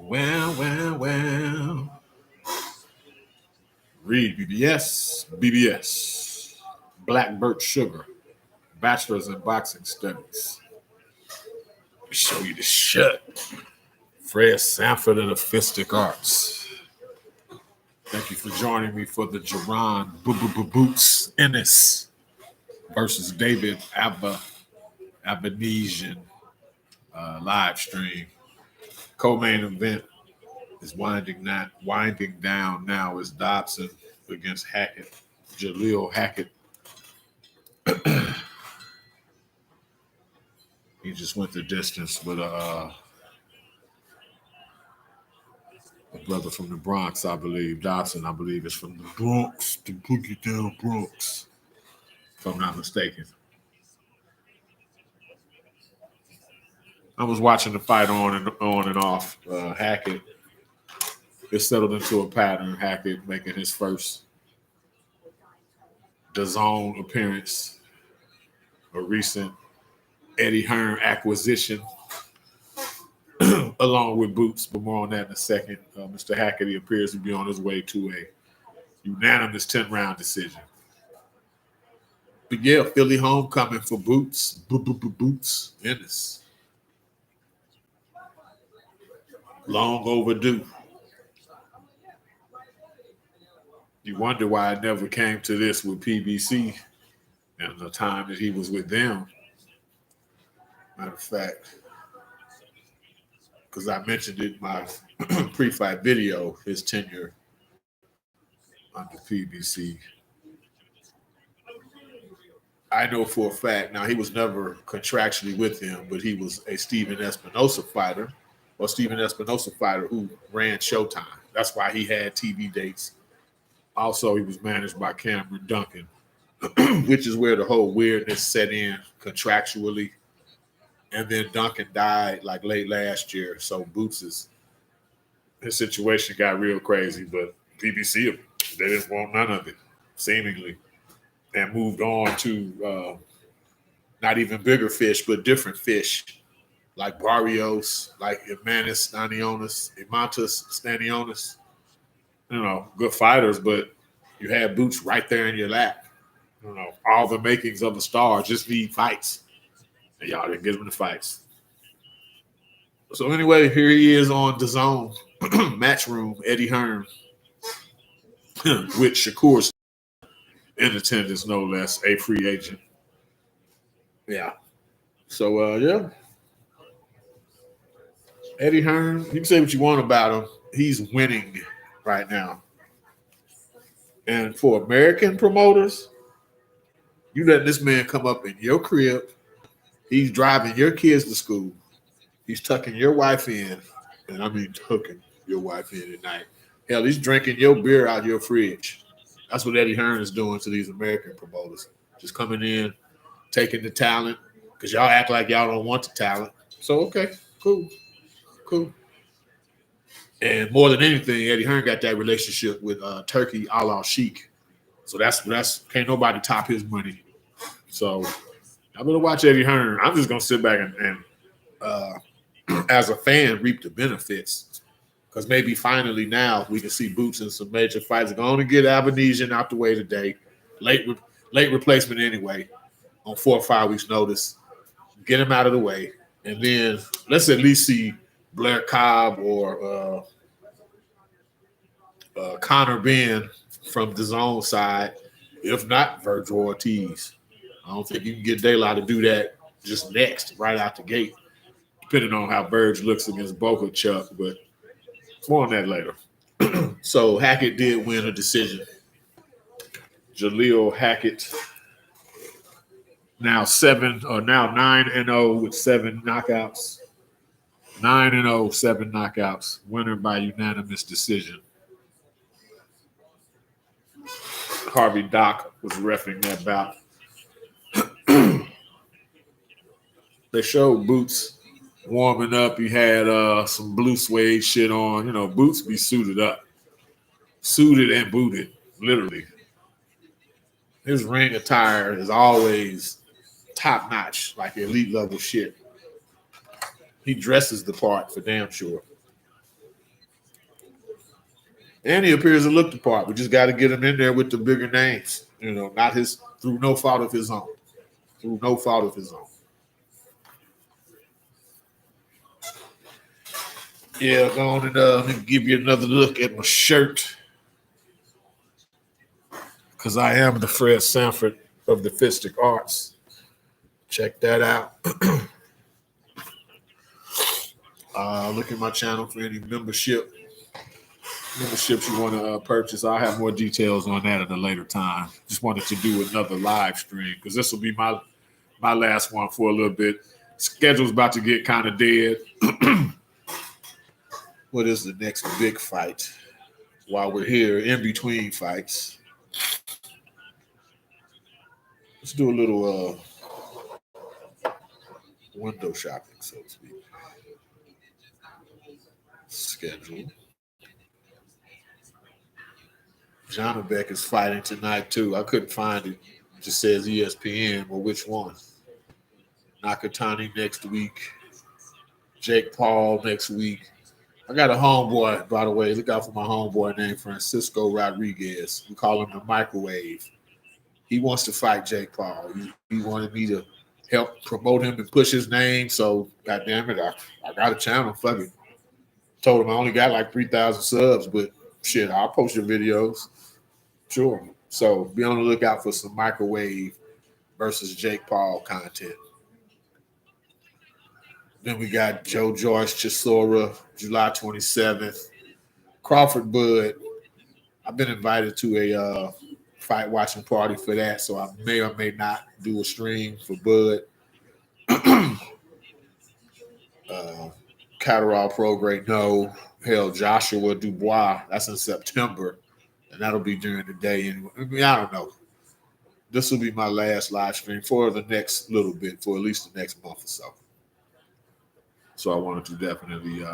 Well. REED-BBS, BBS, Black Birch Sugar, Bachelor's in Boxing Studies. Let me show you the shirt. Fred Sanford of the Fistic Arts. Thank you for joining me for the Jaron Boots Ennis versus David Avanesyan live stream. Co-main event is winding down now as Dobson against Hackett, Jaleel Hackett. He just went the distance with a brother from the Bronx, I believe. Dobson, I believe, is from the Bronx, the Boogie Down Bronx, if I'm not mistaken. I was watching the fight on and off. Hackett, it settled into a pattern. Hackett making his first DAZN appearance, a recent Eddie Hearn acquisition. along with Boots, but more on that in a second. Mr. Hackett appears to be on his way to a unanimous 10-round decision. But yeah, Philly homecoming for Boots. Boots. Ennis. Long overdue. You wonder why it never came to this with PBC and the time that he was with them. Matter of fact, because I mentioned it in my pre-fight video, his tenure under PBC. I know for a fact, now he was never contractually with him, but he was a Steven Espinosa fighter, or Steven Espinosa fighter who ran Showtime. That's why he had TV dates. Also, he was managed by Cameron Duncan, which is where the whole weirdness set in contractually. And then Duncan died like late last year, so Boots' his situation got real crazy, but PBC, they didn't want none of it, seemingly, and moved on to not even bigger fish, but different fish, like Barrios, like Imantas Stanionis. You know, good fighters, but you had Boots right there in your lap. You know, all the makings of a star, just need fights. And y'all didn't give him the fights. So anyway, here he is on DAZN Matchroom, Eddie Hearn, with Shakur in attendance, no less, a free agent. Yeah. So, yeah. Eddie Hearn, you can say what you want about him. He's winning right now. And for American promoters, you let this man come up in your crib. He's driving your kids to school. He's tucking your wife in. And I mean hooking your wife in at night. Hell, he's drinking your beer out your fridge. That's what Eddie Hearn is doing to these American promoters. Just coming in, taking the talent, because y'all act like y'all don't want the talent. So, okay, cool. And more than anything, Eddie Hearn got that relationship with Turkey Al Sheikh. So that's can't nobody top his money. So I'm gonna watch Eddie Hearn. I'm just gonna sit back and as a fan reap the benefits. Because maybe finally now we can see Boots in some major fights. Going to get Avanesyan out the way today. Late replacement anyway, on 4 or 5 weeks' notice. Get him out of the way. And then let's at least see Blair Cobb or Connor Ben from the DAZN side. If not, Virgil Ortiz. I don't think you can get daylight to do that just next, right out the gate, depending on how Verge looks against Boca Chuck. But more on that later. So Hackett did win a decision. Jaleel Hackett now 9-0 with 7 knockouts. 9-0, 7 knockouts. Winner by unanimous decision. Harvey Dock was reffing that bout. They showed Boots warming up. He had some blue suede shit on. You know, Boots be suited up. Suited and booted, literally. His ring attire is always top notch, like elite level shit. He dresses the part for damn sure. And he appears to look the part. We just got to get him in there with the bigger names. You know, not his, through no fault of his own. Through no fault of his own. Yeah, go on and let me give you another look at my shirt. Because I am the Fred Sanford of the Fistic Arts. Check that out. Look at my channel for any memberships you want to purchase. I'll have more details on that at a later time. Just wanted to do another live stream because this will be my last one for a little bit. Schedule's about to get kind of dead. What is the next big fight? While we're here, in between fights, let's do a little window shopping, so to speak. Schedule. Janabek is fighting tonight, too. I couldn't find it. It just says ESPN. Well, which one? Nakatani next week. Jake Paul next week. I got a homeboy, by the way. Look out for my homeboy named Francisco Rodriguez. We call him the Microwave. He wants to fight Jake Paul. He wanted me to help promote him and push his name. So, goddamn it, I got a channel. Fuck it. Told him I only got like 3,000 subs, but shit, I'll post your videos. Sure. So be on the lookout for some Microwave versus Jake Paul content. Then we got Joe Joyce Chisora, July 27th. Crawford Bud. I've been invited to a fight watching party for that, so I may or may not do a stream for Bud. Catterall Prograde, no. Hell, Joshua Dubois, that's in September, and that'll be during the day. Anyway. I mean, I don't know. This will be my last live stream for the next little bit, for at least the next month or so. So I wanted to definitely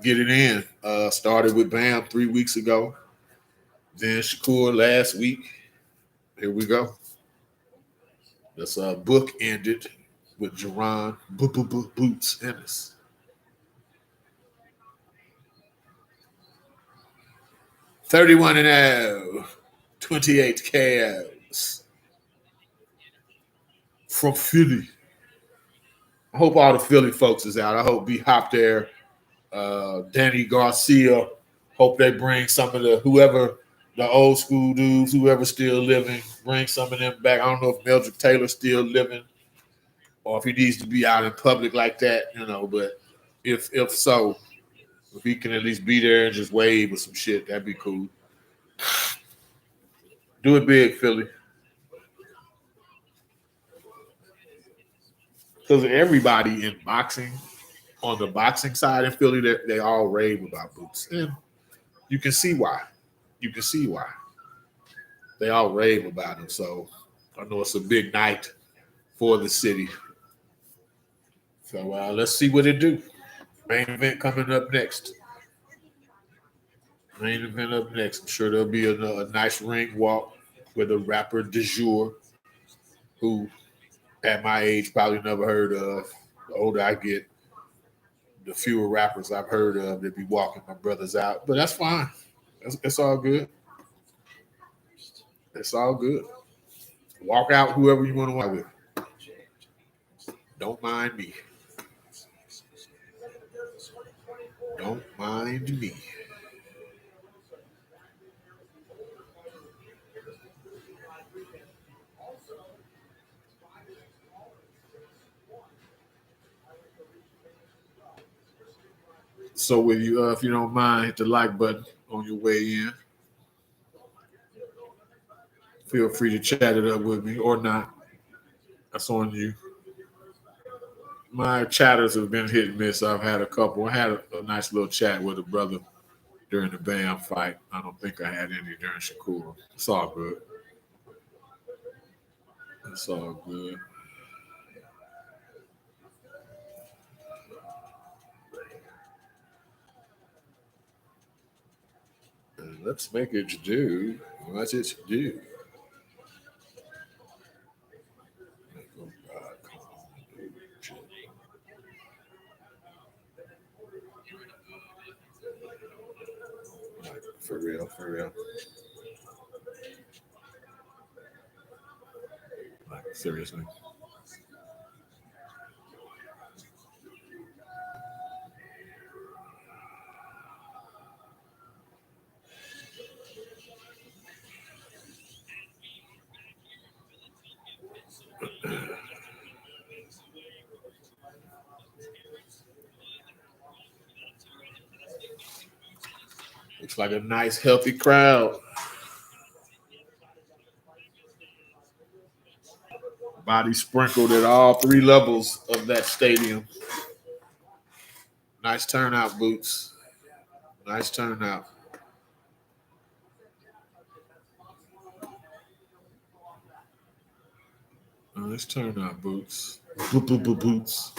get it in. Started with Bam 3 weeks ago. Then Shakur last week. Here we go. This book ended with Jaron Boots Ennis. $31-0, 28 KOs from Philly. I hope all the Philly folks is out. I hope B Hop there, Danny Garcia. Hope they bring some of the old school dudes, whoever's still living, bring some of them back. I don't know if Meldrick Taylor's still living or if he needs to be out in public like that, but if so, if he can at least be there and just wave or some shit, that'd be cool. Do it big, Philly. Because everybody in boxing, on the boxing side in Philly, they all rave about Boots. And you can see why. They all rave about him. So I know it's a big night for the city. So let's see what it do. Main event coming up next. I'm sure there'll be a nice ring walk with a rapper du jour who, at my age, probably never heard of. The older I get, the fewer rappers I've heard of that be walking my brothers out. But that's fine. It's all good. It's all good. Walk out whoever you want to walk with. Don't mind me. Don't mind me. So with you, if you don't mind, hit the like button on your way in. Feel free to chat it up with me or not. That's on you. My chatters have been hit and miss. I've had a couple. I had a nice little chat with a brother during the Bam fight. I don't think I had any during Shakur. It's all good. It's all good. And let's make it do what it do. For real. Like, seriously. Looks like a nice, healthy crowd. Body sprinkled at all three levels of that stadium. Nice turnout, Boots. Nice turnout. Nice turnout, Boots. Boots.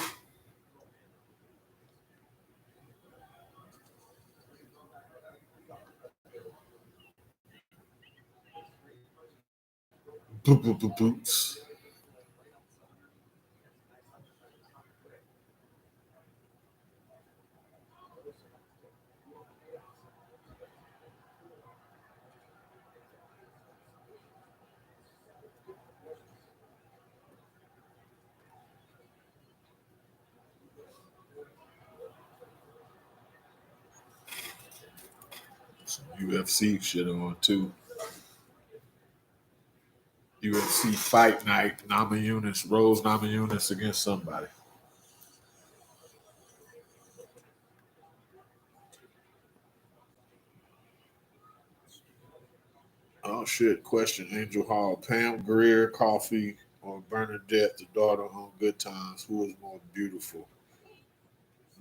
Boots. UFC shit on too. UFC fight night. Rose Namajunas against somebody. Oh shit! Question: Angel Hall, Pam Grier, Coffee, or Bernadette, the daughter on Good Times? Who is more beautiful?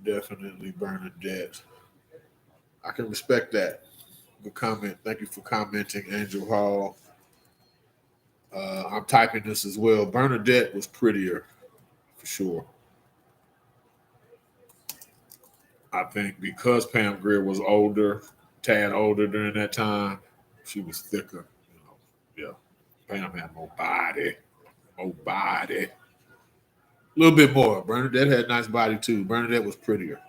Definitely Bernadette. I can respect that. Good comment. Thank you for commenting, Angel Hall. I'm typing this as well. Bernadette was prettier, for sure. I think because Pam Grier was older, tad older during that time, she was thicker. Yeah. Pam had more body. A little bit more. Bernadette had a nice body too. Bernadette was prettier.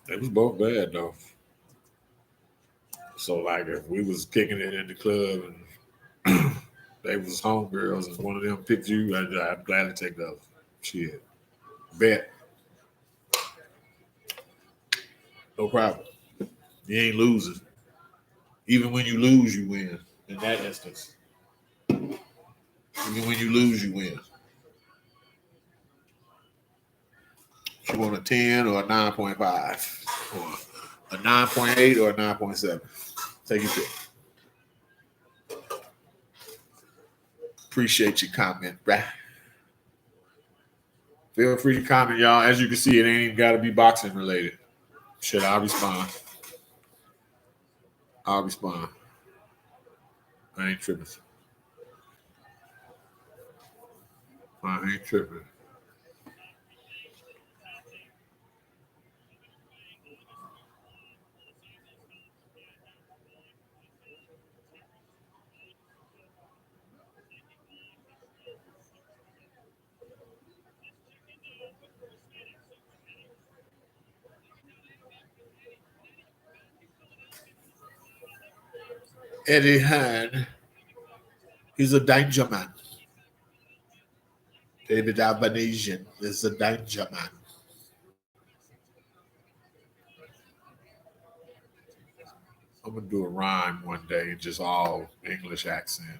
They was both bad though. So like if we was kicking it in the club and they was homegirls and one of them picked you, I'd gladly take those. Shit. Bet. No problem. You ain't losing. Even when you lose, you win. In that instance. Even when you lose, you win. You want a 10 or a 9.5 or a 9.8 or a 9.7. Take your pick. Appreciate your comment, bruh. Feel free to comment, y'all. As you can see, it ain't even got to be boxing related. Shit, I'll respond. I ain't tripping. Eddie Hearn, he's a danger man. David Avanesyan is a danger man. I'm gonna do a rhyme one day in just all English accent.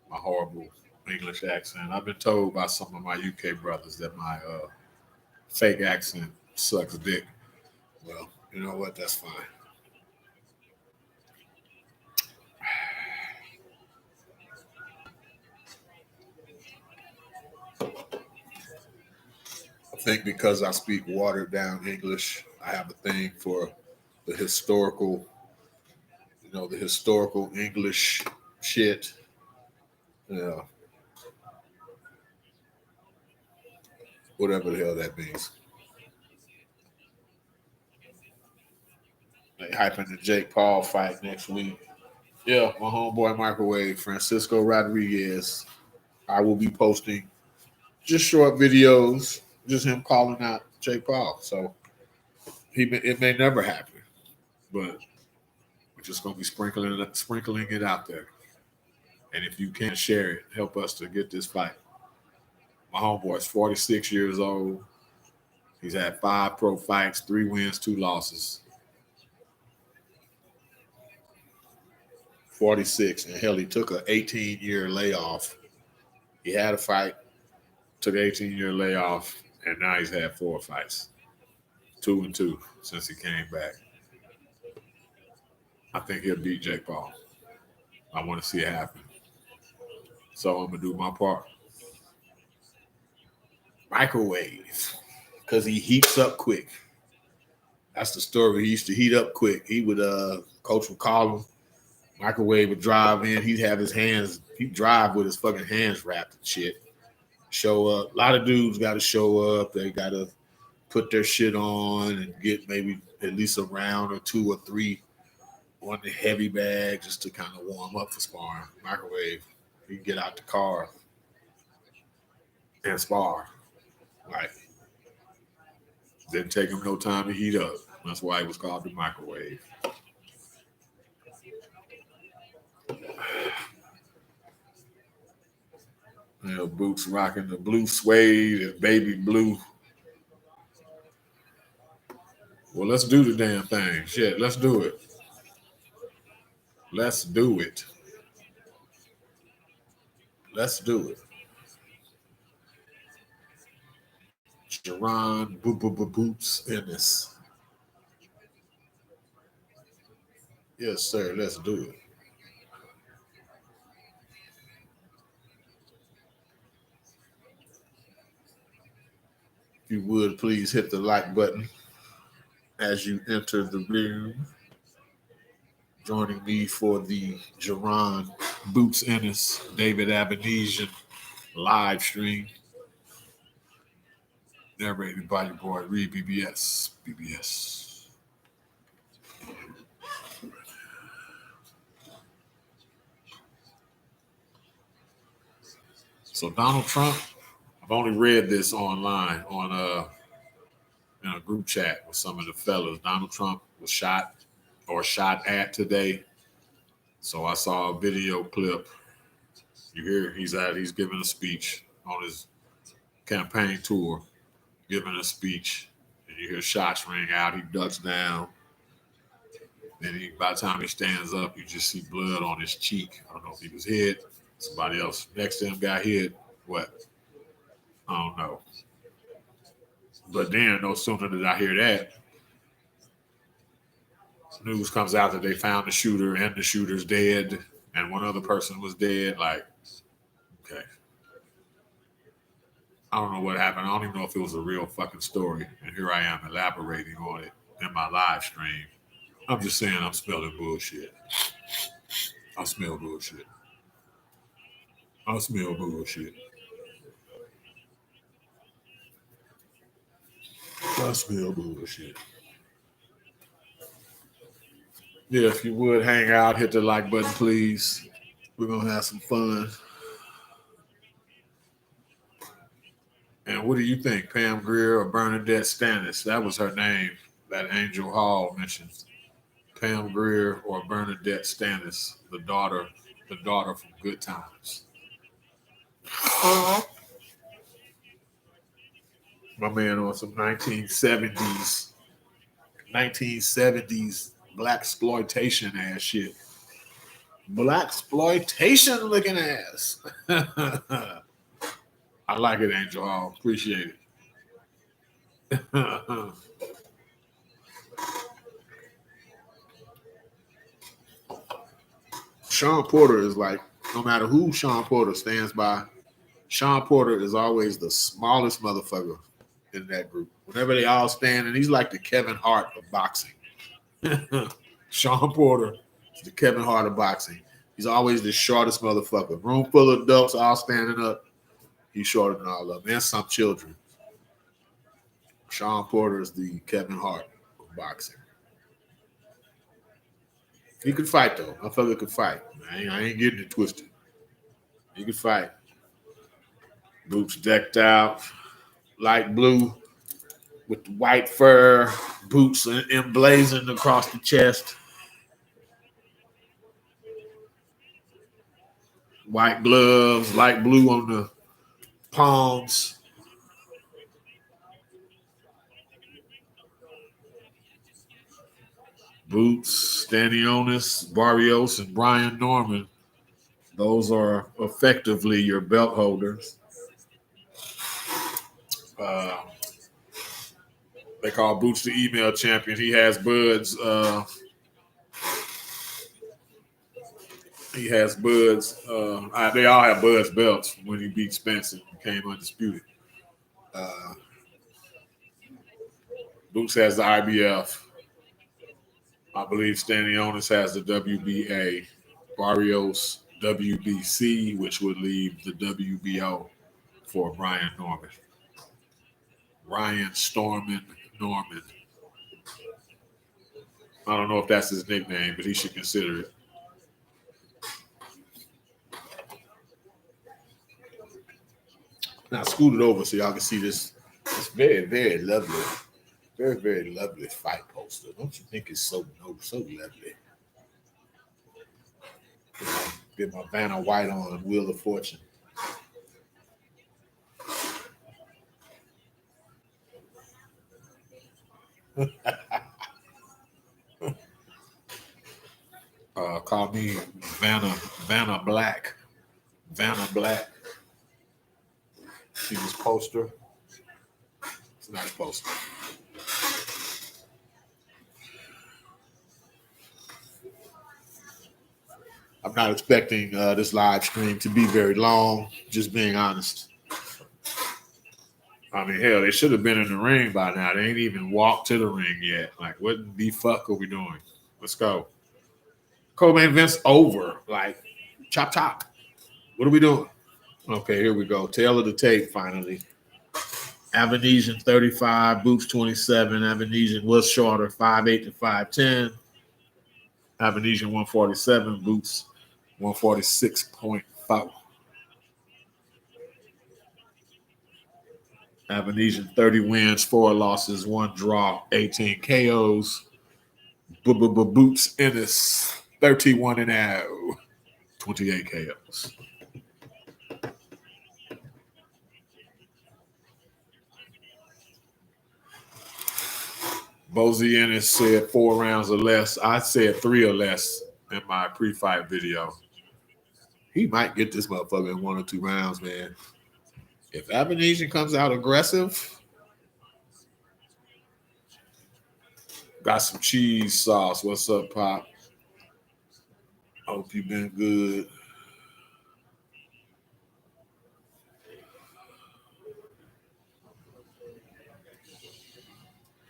My horrible English accent. I've been told by some of my UK brothers that my fake accent sucks dick. Well, you know what? That's fine. I think because I speak watered down English, I have a thing for the historical, the historical English shit. Yeah, whatever the hell that means. They hyping the Jake Paul fight next week. Yeah, my homeboy Microwave, Francisco Rodriguez. I will be posting just short videos, just him calling out Jake Paul. So it may never happen, but we're just gonna be sprinkling it out there. And if you can share it, help us to get this fight. My homeboy's 46 years old. He's had 5 pro fights, 3 wins, 2 losses. 46, and hell, he took an 18-year layoff. He had a fight, took an 18-year layoff, and now he's had 4 fights, 2-2 since he came back. I think he'll beat Jake Paul. I want to see it happen. So I'm gonna do my part. Microwave, because he heats up quick. That's the story. He used to heat up quick. He would coach would call him. Microwave would drive in. He'd have his hands. He'd drive with his fucking hands wrapped and shit. Show up. A lot of dudes got to show up. They got to put their shit on and get maybe at least a round or 2 or 3 on the heavy bag just to kind of warm up for sparring. Microwave. He can get out the car and spar. Like, didn't take him no time to heat up. That's why it was called the microwave. You know, Boots rocking the blue suede and baby blue. Well, let's do the damn thing. Shit, let's do it. Let's do it. Let's do it. Jaron Boots Ennis. Yes, sir. Let's do it. If you would, please hit the like button as you enter the room. Joining me for the Jaron Boots Ennis David Avanesyan live stream. Narrated by your boy REED-BBS. BBS. So Donald Trump, I've only read this online on in a group chat with some of the fellas. Donald Trump was shot at today. So I saw a video clip. You hear he's giving a speech on his campaign tour, giving a speech, and you hear shots ring out. He ducks down. Then by the time he stands up, you just see blood on his cheek. I don't know if he was hit. Somebody else next to him got hit. What? I don't know. But then, no sooner did I hear that, news comes out that they found the shooter and the shooter's dead, and one other person was dead. Like, okay. I don't know what happened. I don't even know if it was a real fucking story. And here I am elaborating on it in my live stream. I'm just saying I'm smelling bullshit. I smell bullshit. I smell bullshit. I smell bullshit. Yeah, if you would hang out, hit the like button, please. We're going to have some fun. And what do you think, Pam Grier or Bernadette Stannis? That was her name that Angel Hall mentioned. Pam Grier or Bernadette Stannis, the daughter from Good Times. My man on some 1970s black exploitation ass shit. Black exploitation looking ass. I like it, Angel Hall. Appreciate it. Sean Porter is like, no matter who Sean Porter stands by, Sean Porter is always the smallest motherfucker in that group. Whenever they all stand, and he's like the Kevin Hart of boxing. Sean Porter is the Kevin Hart of boxing. He's always the shortest motherfucker. Room full of adults all standing up. He's shorter than all of them. And some children. Sean Porter is the Kevin Hart of boxing. He could fight, though. My fella could fight. I ain't getting it twisted. He could fight. Boots decked out, light blue with the white fur, boots emblazoned across the chest. White gloves, light blue on the palms. Boots, Stanionis, Barrios, and Brian Norman. Those are effectively your belt holders. They call Boots the email champion. He has buds. He has buds. They all have buds belts when he beat Spence and became undisputed. Boots has the IBF. I believe Stanionis has the WBA. Barrios WBC, which would leave the WBO for Brian Norman. Ryan Stormin Norman. I don't know if that's his nickname, but he should consider it. Now scoot it over so y'all can see this. It's very, very lovely. Very, very lovely fight poster. Don't you think it's so lovely? Get my DanaWhite on Wheel of Fortune. Call me Vanna Black. Vanna Black. See this poster? It's not a poster. I'm not expecting this live stream to be very long, just being honest. I mean, hell, they should have been in the ring by now. They ain't even walked to the ring yet. Like, what the fuck are we doing? Let's go. Co-main event's over. Like, chop, chop. What are we doing? Okay, here we go. Tail of the tape, finally. Avanesyan 35, Boots 27. Avanesyan was shorter, 5'8" to 5'10". Avanesyan 147, Boots 146.4. Avanesyan 30 wins, 4 losses, 1 draw, 18 KOs. Boots Ennis 31-0, 28 KOs. Bozy Ennis said 4 rounds or less. I said 3 or less in my pre-fight video. He might get this motherfucker in 1 or 2 rounds, man. If Avanesyan comes out aggressive, got some cheese sauce. What's up, Pop? Hope you've been good.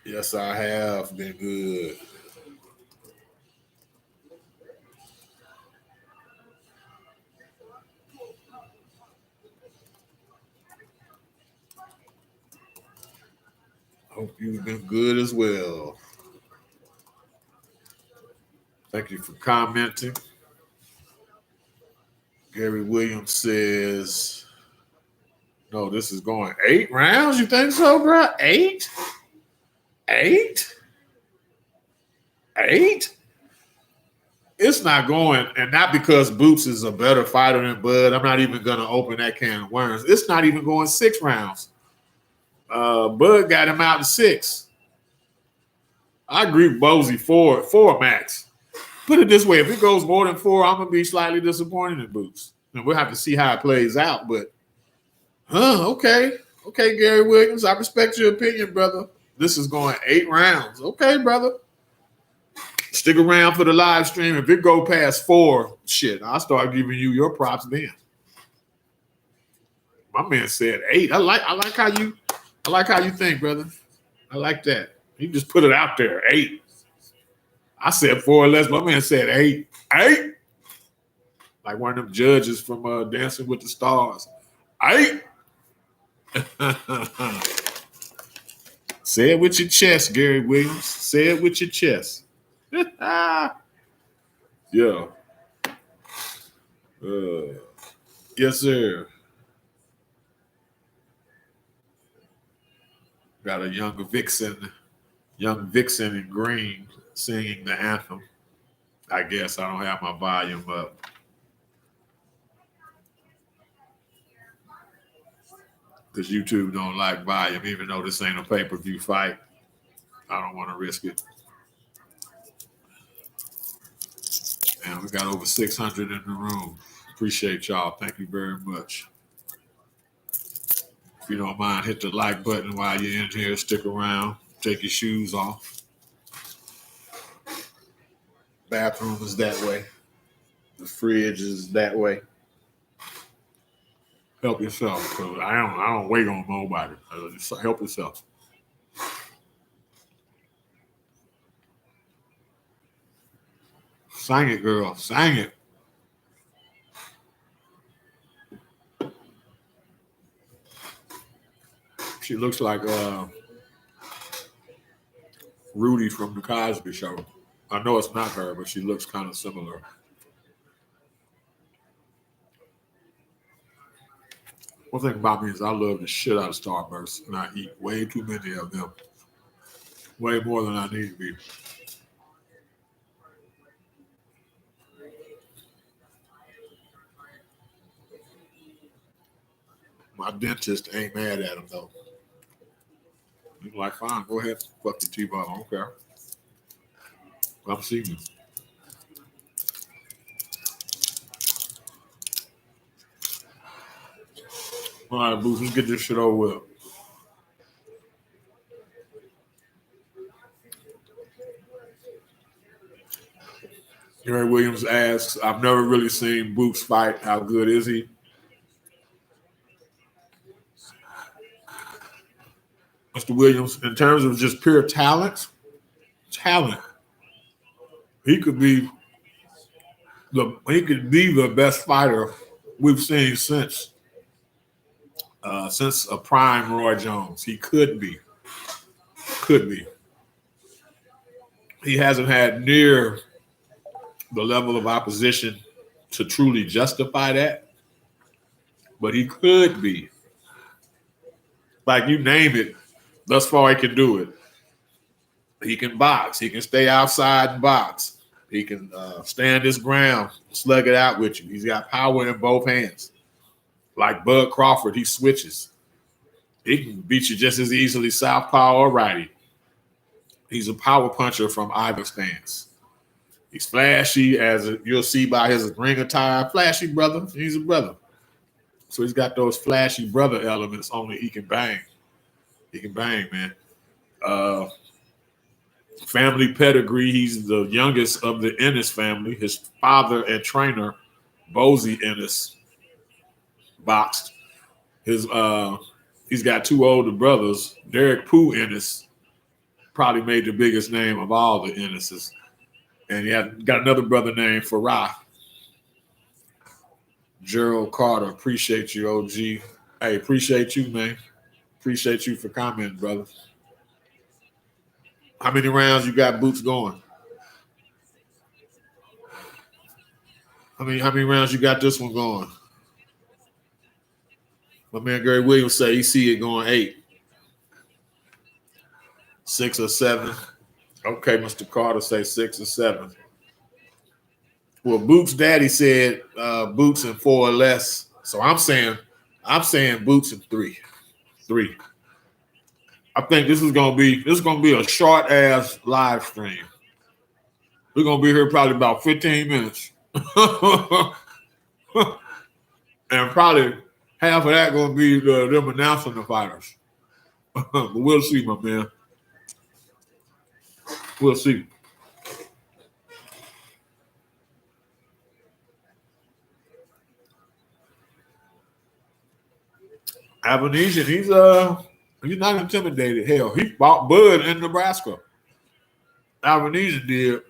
Yes, I have been good. Hope you've been good as well. Thank you for commenting. Gary Williams says, no, this is going 8 rounds? You think so, bro? 8? 8? 8? It's not going, and not because Boots is a better fighter than Bud. I'm not even going to open that can of worms. It's not even going 6 rounds. Bud got him out in 6. I agree with Bozy 4 max. Put it this way, if it goes more than 4, I'm going to be slightly disappointed in Boots. And we'll have to see how it plays out, but okay. Okay, Gary Williams, I respect your opinion, brother. This is going 8 rounds. Okay, brother. Stick around for the live stream. If it go past 4, shit, I'll start giving you your props then. My man said 8. I like how you think, brother. I like that. You just put it out there. 8. I said 4 or less. My man said 8. 8. Like one of them judges from Dancing with the Stars. 8. Say it with your chest, Gary Williams. Say it with your chest. Yeah. Yes, sir. Got a young vixen in green singing the anthem. I guess I don't have my volume up. Because YouTube don't like volume, even though this ain't a pay-per-view fight. I don't want to risk it. And we got over 600 in the room. Appreciate y'all. Thank you very much. If you don't mind, hit the like button while you're in here. Stick around. Take your shoes off. Bathroom is that way. The fridge is that way. Help yourself. Cause I don't wait on nobody. Just help yourself. Sing it, girl. Sing it. She looks like Rudy from the Cosby Show. I know it's not her, but she looks kind of similar. One thing about me is I love the shit out of Starburst, and I eat way too many of them. Way more than I need to be. My dentist ain't mad at him though. He's like, fine, go ahead, fuck the T-bone. I don't care. I'm seeing you. All right, Boots, let's get this shit over with. Gary Williams asks, I've never really seen Boots fight. How good is he? Mr. Williams, in terms of just pure talent, he could be the best fighter we've seen since a prime Roy Jones. He could be. He hasn't had near the level of opposition to truly justify that, but he could be. Like you name it, thus far he can do it. He can box. He can stay outside and box. He can stand his ground, slug it out with you. He's got power in both hands. Like Bud Crawford, he switches. He can beat you just as easily southpaw or righty. He's a power puncher from either stance. He's flashy, as you'll see by his ring attire. Flashy brother. He's a brother. So he's got those flashy brother elements, only he can bang. He can bang, man. Family pedigree, he's the youngest of the Ennis family. His father and trainer, Bozy Ennis, boxed. He's got two older brothers. Derek Pooh Ennis probably made the biggest name of all the Ennises. And he got another brother named Farah. Gerald Carter, appreciate you, OG. Hey, appreciate you, man. Appreciate you for commenting, brother. How many rounds you got Boots going? How many rounds you got this one going? My man Gary Williams say he see it going 8. 6 or 7. Okay, Mr. Carter say 6 or 7. Well, Boots' daddy said Boots in 4 or less. So I'm saying Boots in 3. 3. I think this is gonna be a short ass live stream. We're gonna be here probably about 15 minutes. And probably half of that gonna be them announcing the fighters. But we'll see, my man. We'll see. Avanesyan, he's not intimidated. Hell, he fought Bud in Nebraska. Avanesyan did.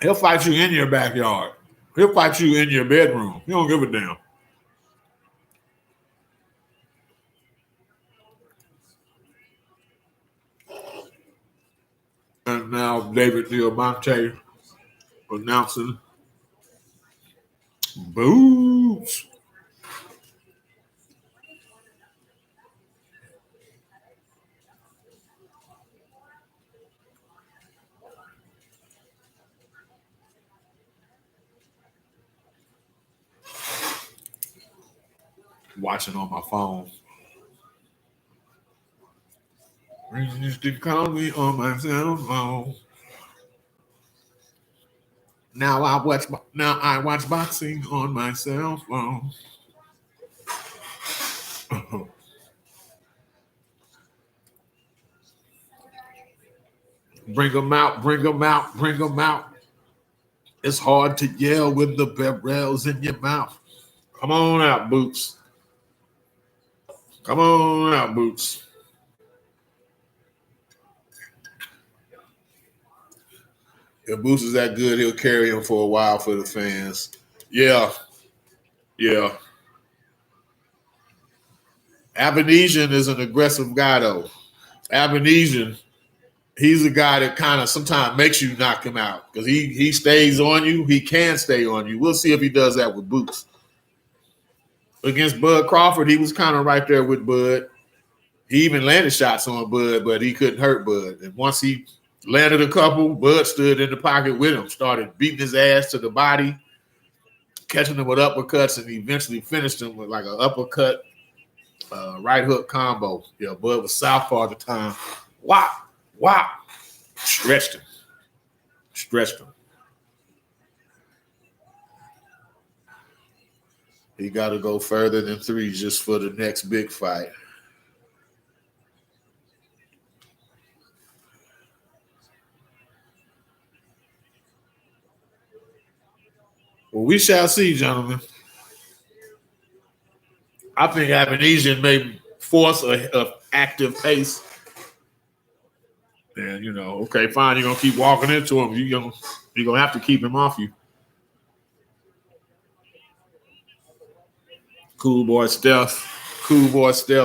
He'll fight you in your backyard. He'll fight you in your bedroom. He don't give a damn. And now David Diamante announcing Boots. Watching on my phone. You used to call me on my cell phone. Now I watch boxing on my cell phone. Bring them out, bring them out, bring them out. It's hard to yell with the barrels in your mouth. Come on out, Boots. Come on out, Boots. If Boots is that good, he'll carry him for a while for the fans. Yeah. Avanesyan is an aggressive guy, though. Avanesyan, he's a guy that kind of sometimes makes you knock him out because he stays on you. He can stay on you. We'll see if he does that with Boots. Against Bud Crawford, he was kind of right there with Bud. He even landed shots on Bud, but he couldn't hurt Bud. And once he landed a couple, Bud stood in the pocket with him, started beating his ass to the body, catching him with uppercuts, and eventually finished him with like an uppercut, right hook combo. Yeah, Bud was southpaw at the time. Wow. Stretched him. He got to go further than 3 just for the next big fight. Well, we shall see, gentlemen. I think Avanesyan may force a active pace. And, okay, fine, you're going to keep walking into him. You're going to have to keep him off you. Cool boy Steph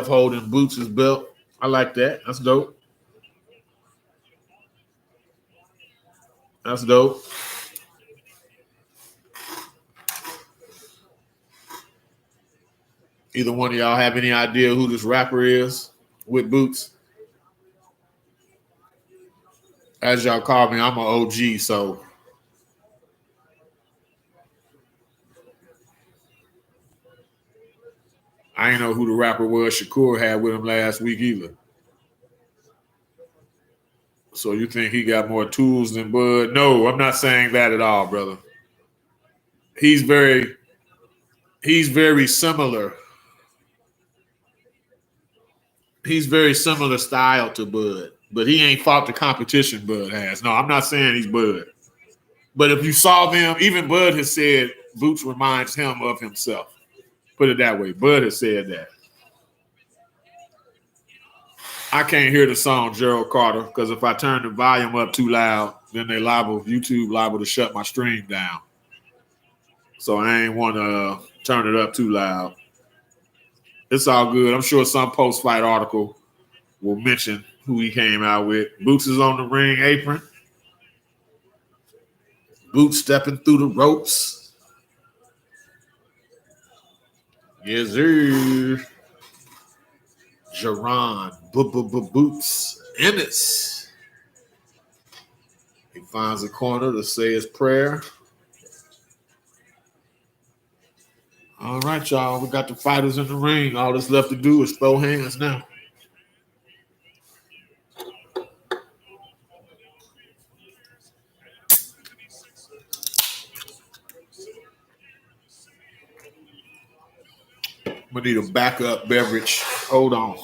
holding Boots' belt. I like that. That's dope. Either one of y'all have any idea who this rapper is with Boots? As y'all call me, I'm an OG, so I ain't know who the rapper was Shakur had with him last week either. So you think he got more tools than Bud? No, I'm not saying that at all, brother. He's very similar. He's very similar style to Bud, but he ain't fought the competition Bud has. No, I'm not saying he's Bud. But if you saw them, even Bud has said Boots reminds him of himself. Put it that way. Bud has said that. I can't hear the song Gerald Carter because if I turn the volume up too loud, then YouTube liable to shut my stream down. So I ain't want to turn it up too loud. It's all good. I'm sure some post-fight article will mention who he came out with. Boots is on the ring apron. Boots stepping through the ropes. Yes, sir. Jaron, Boots, Ennis. He finds a corner to say his prayer. All right, y'all. We got the fighters in the ring. All that's left to do is throw hands now. I'm going to need a backup beverage. Hold on.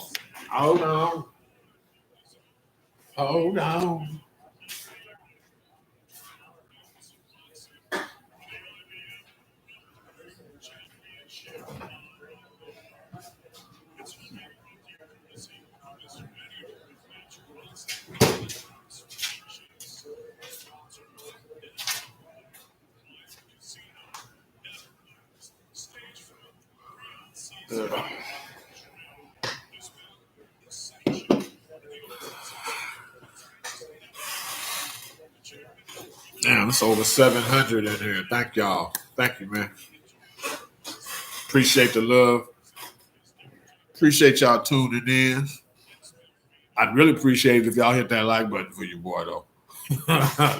Damn, it's over 700 in here. Thank y'all. Thank you, man. Appreciate the love. Appreciate y'all tuning in. I'd really appreciate it if y'all hit that like button for your boy, though.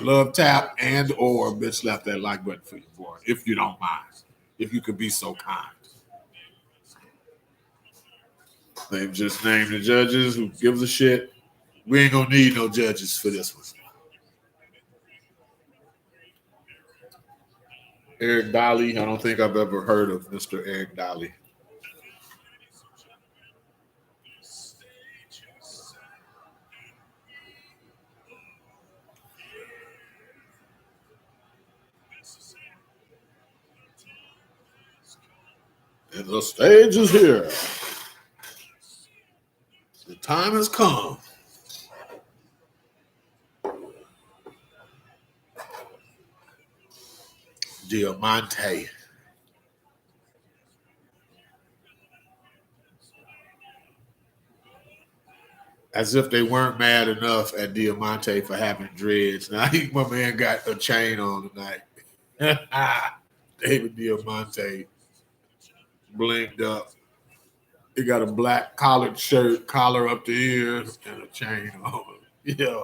Love tap and or bitch slap that like button for your boy, if you don't mind. If you could be so kind. They've just named the judges. Who gives a shit? We ain't gonna need no judges for this one. Eric Dolly. I don't think I've ever heard of Mr. Eric Dolly. And the stage is here. The time has come. Diamante. As if they weren't mad enough at Diamante for having dreads. Now, my man got a chain on tonight. David Diamante blinked up. He got a black collared shirt, collar up the ears, and a chain on. Yeah.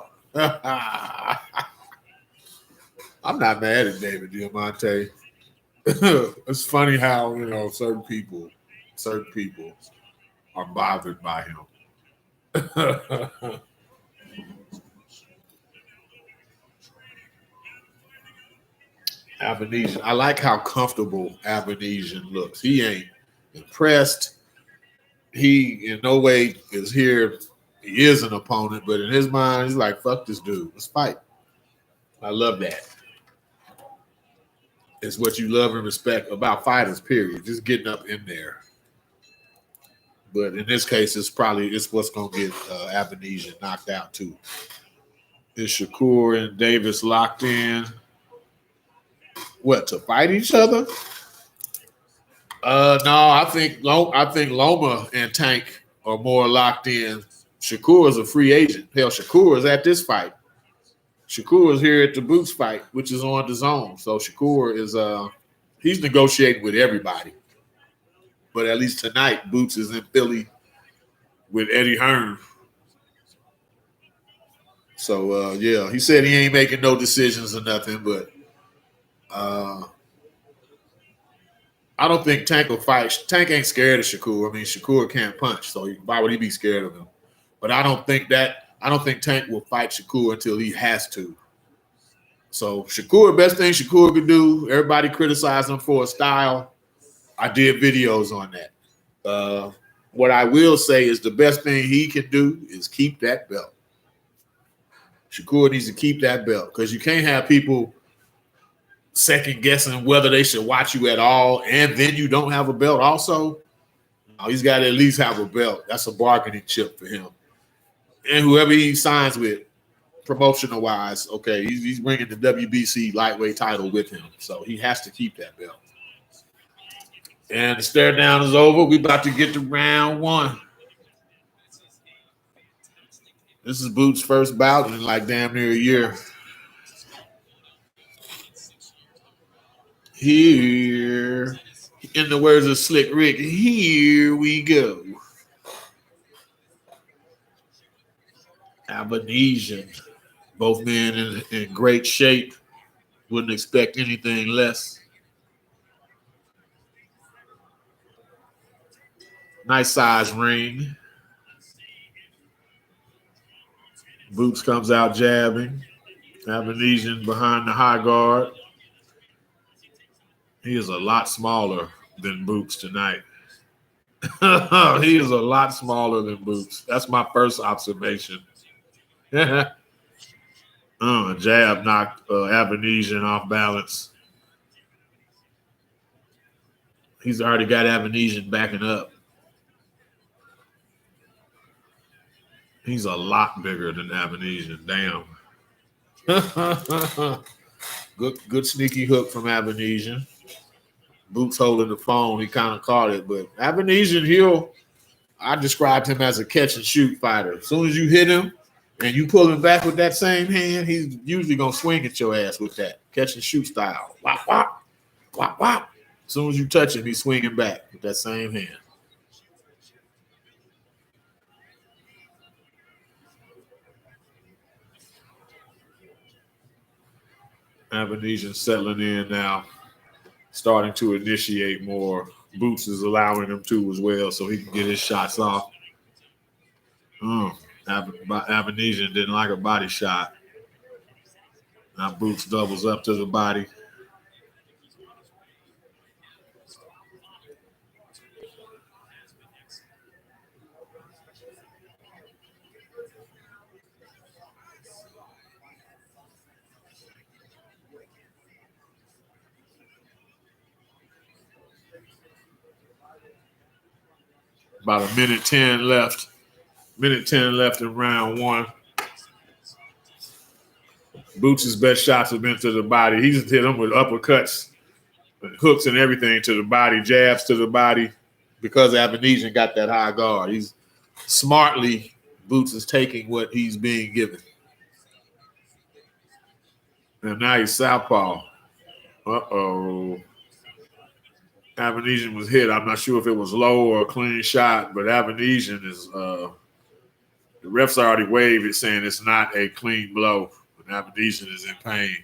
I'm not mad at David Diamante. It's funny how, certain people are bothered by him. Avanesyan. I like how comfortable Avanesyan looks. He ain't impressed. He in no way is here. He is an opponent, but in his mind, he's like, fuck this dude. Let's fight. I love that. It's what you love and respect about fighters, period. Just getting up in there. But in this case, it's what's going to get Avanesyan knocked out, too. Is Shakur and Davis locked in? What, to fight each other? No, I think Loma and Tank are more locked in. Shakur is a free agent. Hell, Shakur is at this fight. Shakur is here at the Boots fight, which is on the zone. So Shakur is he's negotiating with everybody. But at least tonight, Boots is in Philly with Eddie Hearn. So yeah, he said he ain't making no decisions or nothing, but I don't think Tank will fight. Tank ain't scared of Shakur. I mean, Shakur can't punch, so why would he be scared of him? But I don't think Tank will fight Shakur until he has to. So Shakur, best thing Shakur could do, everybody criticize him for his style. I did videos on that. What I will say is the best thing he can do is keep that belt. Shakur needs to keep that belt because you can't have people second guessing whether they should watch you at all, and then you don't have a belt also. No, he's got to at least have a belt. That's a bargaining chip for him. And whoever he signs with, promotional wise, okay, he's bringing the WBC lightweight title with him, so he has to keep that belt. And the stare down is over. We're about to get to round one. This is Boots' first bout in like damn near a year. Here, in the words of Slick Rick, here we go. Avanesyan. Both men in great shape. Wouldn't expect anything less. Nice size ring. Boots comes out jabbing. Avanesyan behind the high guard. He is a lot smaller than Boots tonight. He is a lot smaller than Boots. That's my first observation. Jab knocked Avanesyan off balance. He's already got Avanesyan backing up. He's a lot bigger than Avanesyan. Damn. Good sneaky hook from Avanesyan. Boots holding the phone. He kind of caught it, but Avanesyan, I described him as a catch and shoot fighter. As soon as you hit him and you pull him back with that same hand, he's usually going to swing at your ass with that catch and shoot style. Wop, wop, wop, wop. As soon as you touch him, he's swinging back with that same hand. Avanesyan settling in now, starting to initiate more. Boots is allowing him to as well, so he can get his shots off. Avanesyan didn't like a body shot. Now Boots doubles up to the body. About a minute 10 left. Minute 10 left in round one. Boots' best shots have been to the body. He's hit him with uppercuts, hooks and everything to the body, jabs to the body, because Avanesyan got that high guard. He's smartly, Boots is taking what he's being given. And now he's southpaw. Uh-oh. Avanesyan was hit. I'm not sure if it was low or a clean shot, but Avanesyan is the refs already waved it saying it's not a clean blow. But Avanesyan is in pain.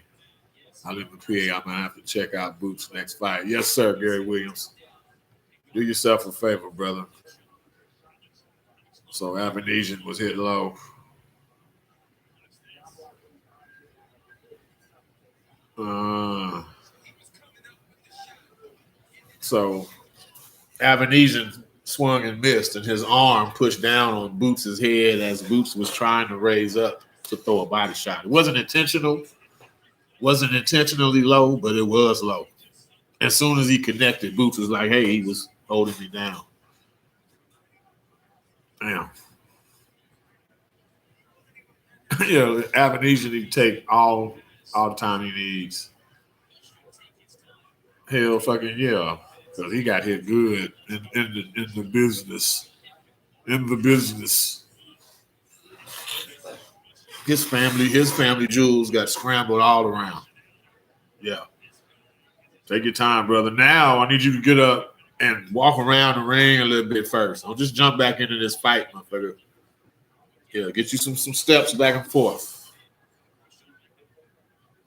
I live in PA. I'm gonna have to check out Boots' next fight. Yes, sir, Gary Williams. Do yourself a favor, brother. So Avanesyan was hit low. So Avanesyan swung and missed, and his arm pushed down on Boots' head as Boots was trying to raise up to throw a body shot. It wasn't intentional. Wasn't intentionally low, but it was low. As soon as he connected, Boots was like, hey, he was holding me down. Damn. Avanesyan, he take all the time he needs. Hell fucking yeah. Because he got hit good in the business. In the business. His family jewels got scrambled all around. Yeah. Take your time, brother. Now I need you to get up and walk around the ring a little bit first. Don't just jump back into this fight, motherfucker. Yeah, get you some steps back and forth.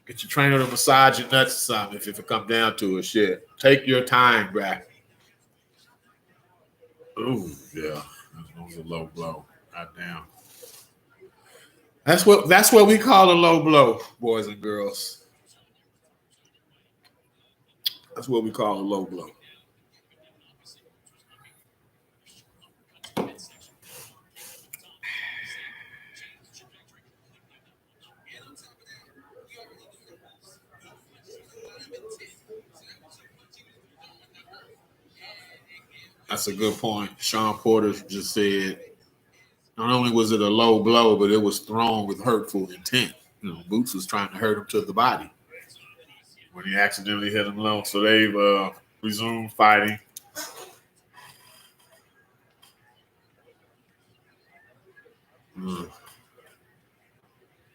Get your trainer to massage your nuts or something if it come down to it. Shit. Take your time back. Ooh, yeah. That was a low blow. Goddamn. That's what we call a low blow, boys and girls. That's what we call a low blow. That's a good point. Sean Porter just said, not only was it a low blow, but it was thrown with hurtful intent. Boots was trying to hurt him to the body when he accidentally hit him low. So they've resumed fighting. Yeah,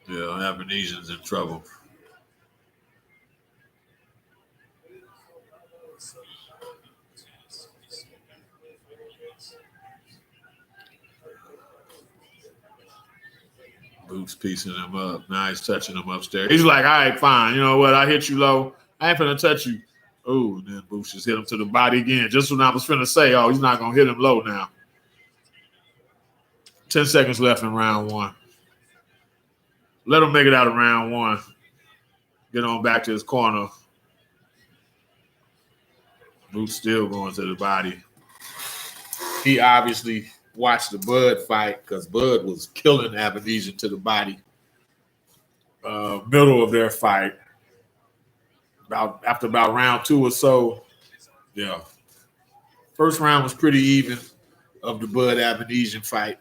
Avanesyan's in trouble. Boots piecing him up. Now he's touching him upstairs. He's like, all right, fine. You know what? I hit you low. I ain't finna touch you. Oh, then Boots just hit him to the body again. Just when I was finna say, oh, he's not gonna hit him low now. 10 seconds left in round one. Let him make it out of round one. Get on back to his corner. Boots still going to the body. He obviously watched the Bud fight because Bud was killing Avanesyan to the body. Middle of their fight. After about round two or so, yeah. First round was pretty even of the Bud Avanesyan fight.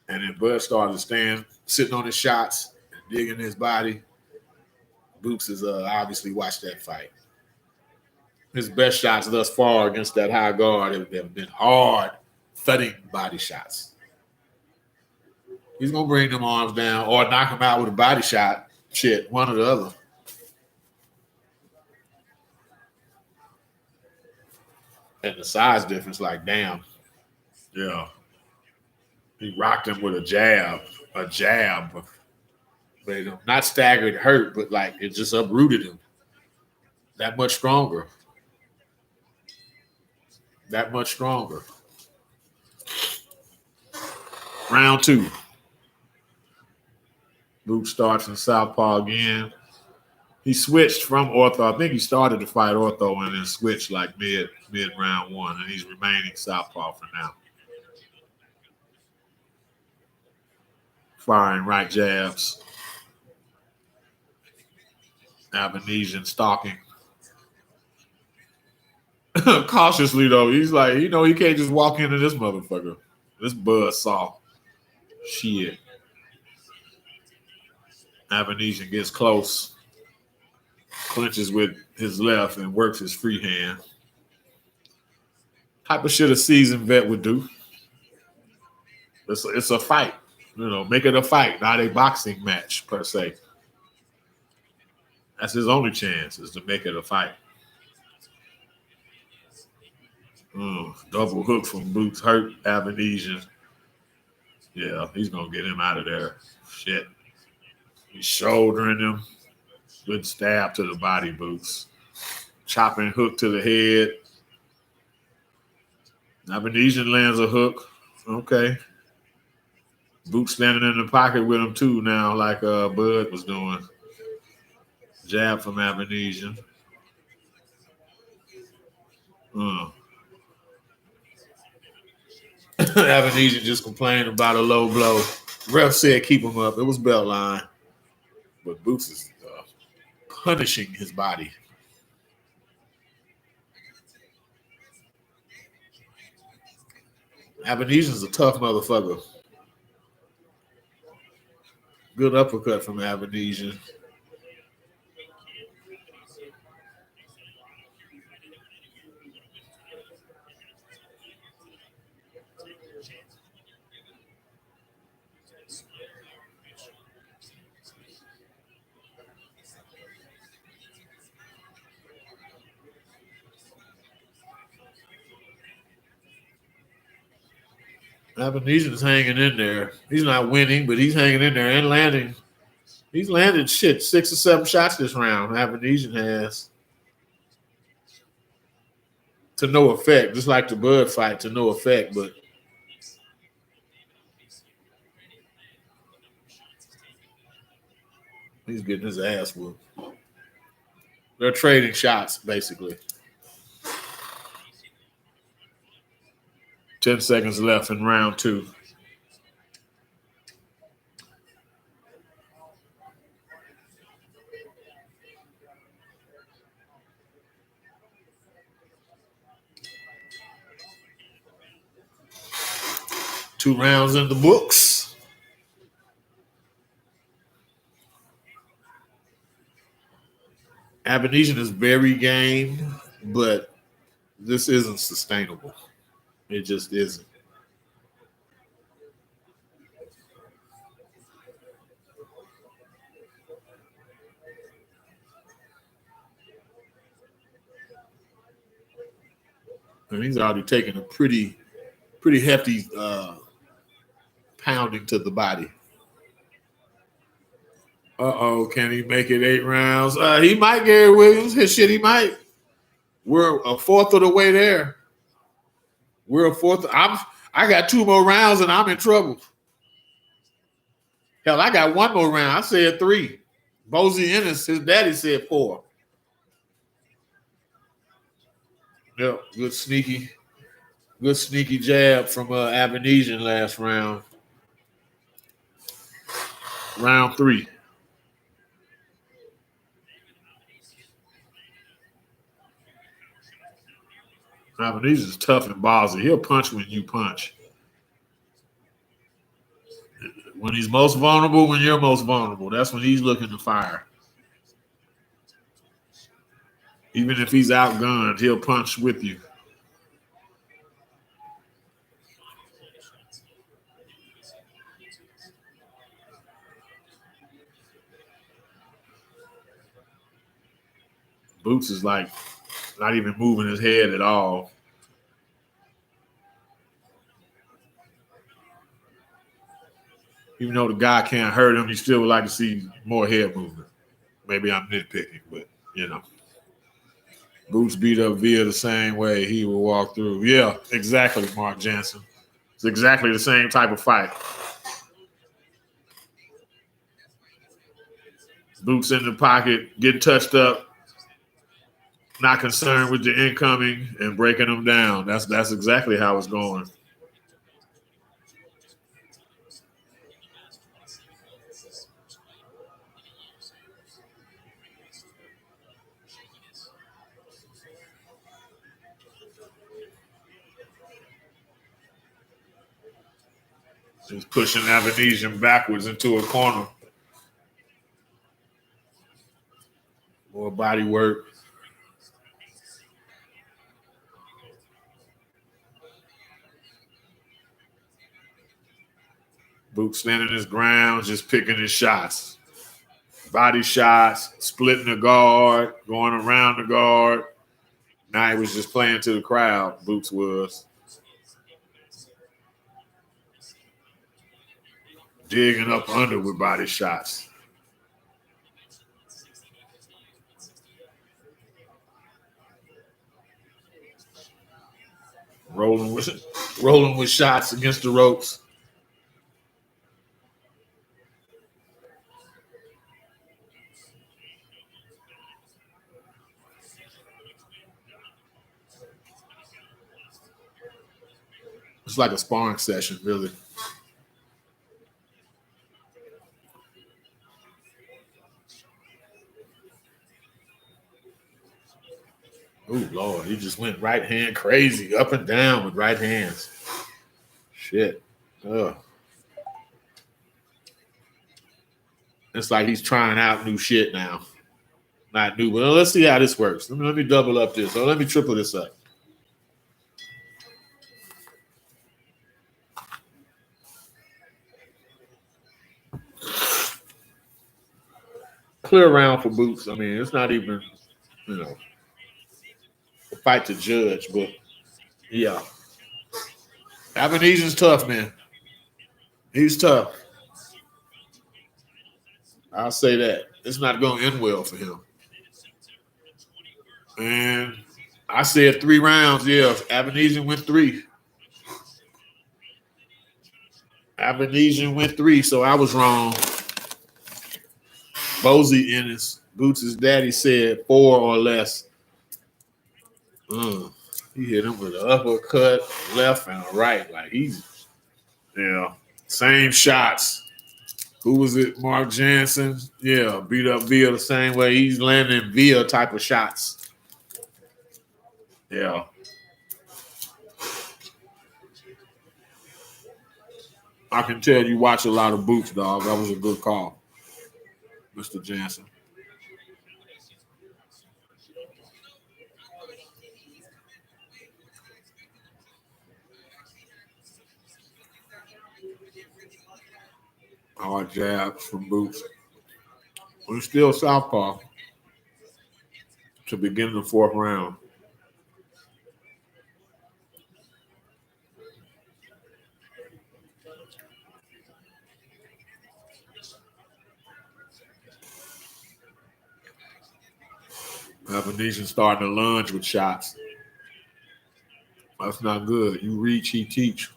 And then Bud started to stand, sitting on his shots, and digging his body. Boots has obviously watched that fight. His best shots thus far against that high guard have been hard, thudding body shots. He's going to bring them arms down or knock him out with a body shot. Shit, one or the other. And the size difference, like, damn. Yeah. He rocked him with a jab. Made him not staggered, hurt, but like it just uprooted him. That much stronger. Round two. Luke starts in southpaw again. He switched from ortho. I think he started to fight ortho and then switched like mid round one, and he's remaining southpaw for now. Firing right jabs. Avanesyan stalking. Cautiously, though. He's like, he can't just walk into this motherfucker. This buzz saw. Shit. Avanesyan gets close. Clinches with his left and works his free hand. Type of shit a seasoned vet would do. It's a fight. Make it a fight, not a boxing match, per se. That's his only chance, is to make it a fight. Double hook from Boots hurt Avanesyan. Yeah, he's going to get him out of there. Shit. He's shouldering him. Good stab to the body, Boots. Chopping hook to the head. Avanesyan lands a hook. Okay. Boots standing in the pocket with him too now, like Bud was doing. Jab from Avanesyan. Avanesyan just complained about a low blow. Ref said keep him up. It was belt line. But Boots is punishing his body. Avanesyan's a tough motherfucker. Good uppercut from Avanesyan. Avanesyan is hanging in there. He's not winning, but he's hanging in there and landing. He's landed 6 or 7 shots this round. Avanesyan has. To no effect, just like the Bud fight, to no effect, but he's getting his ass whooped. They're trading shots, basically. 10 seconds left in round 2. Two rounds in the books. Avanesyan is very game, but this isn't sustainable. It just isn't. And he's already taken a pretty hefty pounding to the body. Can he make it 8 rounds? He might, Gary Williams. His shit, he might. We're a fourth of the way there. We're a fourth. I got 2 more rounds and I'm in trouble. Hell, I got 1 more round. I said 3. Bozy Ennis, his daddy said 4. Yep, good sneaky jab from Avanesyan last round. Round 3. Avanesyan's tough and ballsy. He'll punch when you punch. When he's most vulnerable, when you're most vulnerable, that's when he's looking to fire. Even if he's outgunned, he'll punch with you. Boots is like not even moving his head at all. Even though the guy can't hurt him, he still would like to see more head movement. Maybe I'm nitpicking, but you know. Boots beat up Via the same way he will walk through. Yeah, exactly, Mark Jansen. It's exactly the same type of fight. Boots in the pocket, getting touched up, not concerned with the incoming and breaking them down. That's exactly how it's going. He's pushing Avanesyan backwards into a corner. More body work. Boots standing his ground, just picking his shots. Body shots, splitting the guard, going around the guard. Now he was just playing to the crowd. Boots was digging up under with body shots. Rolling with shots against the ropes. It's like a sparring session, really. Oh, Lord. He just went right hand crazy, up and down with right hands. Shit. Ugh. It's like he's trying out new shit now. Not new, but let's see how this works. Let me double up this. Or let me triple this up. Clear round for Boots. I mean, it's not even, a fight to judge, but yeah. Avanesyan's tough, man. He's tough. I'll say that. It's not going to end well for him. And I said 3 rounds. Yeah, Avanesyan went 3. Avanesyan went 3, so I was wrong. Bozy Ennis, Boots' daddy, said 4 or less. He hit him with an uppercut, left and a right. Like same shots. Who was it? Mark Jansen. Yeah, beat up Villa the same way. He's landing Villa type of shots. Yeah. I can tell you watch a lot of Boots, dog. That was a good call, Mr. Jansen. Hard jabs from Boots. We're still southpaw to begin the 4th round. Avanesyan starting to lunge with shots. That's not good. You reach, he teach.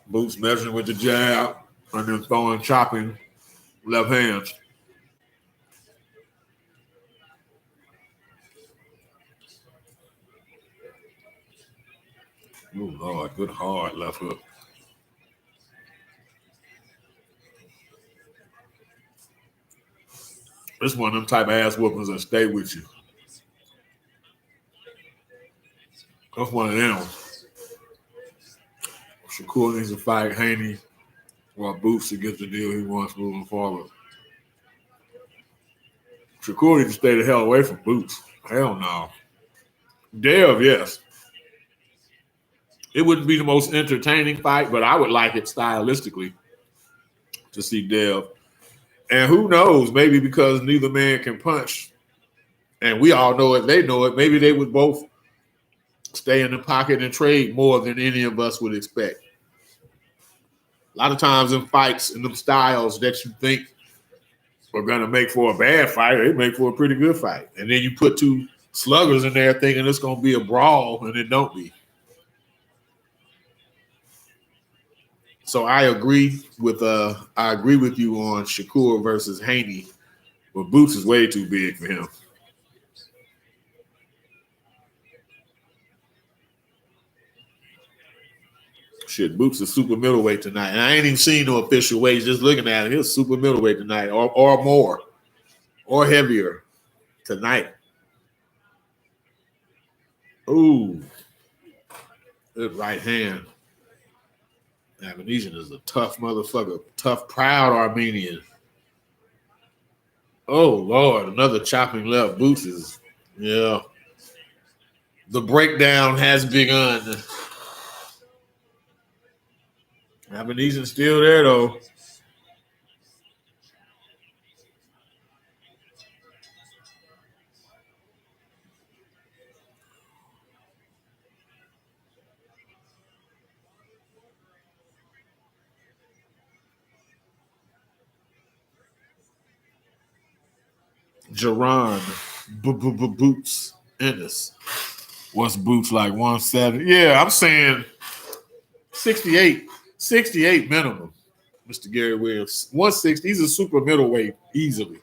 Boots measuring with the jab and then throwing, chopping left hands. Oh, Lord, good hard left hook. This one of them type of ass whoopings that stay with you. That's one of them. Shakur needs to fight Haney while Boots to get the deal he wants moving forward. Shakur needs to stay the hell away from Boots. Hell no. Dev, yes. It wouldn't be the most entertaining fight, but I would like it stylistically to see Dev. And who knows, maybe because neither man can punch, and we all know it, they know it, maybe they would both stay in the pocket and trade more than any of us would expect. A lot of times in fights and them styles that you think are going to make for a bad fight, they make for a pretty good fight. And then you put 2 sluggers in there thinking it's going to be a brawl, and it don't be. So I agree with you on Shakur versus Haney, but Boots is way too big for him. Shit, Boots is super middleweight tonight. And I ain't even seen no official weights. Just looking at it, he's super middleweight tonight, or more, or heavier tonight. Ooh, good right hand. Avanesyan is a tough motherfucker, tough, proud Armenian. Oh, Lord, another chopping left. Boots is, yeah. The breakdown has begun. Avanesyan's still there, though. Jaron Boots Ennis. What's Boots like 170? Yeah, I'm saying 68 minimum. Mr. Gary Williams, 160. He's a super middleweight easily.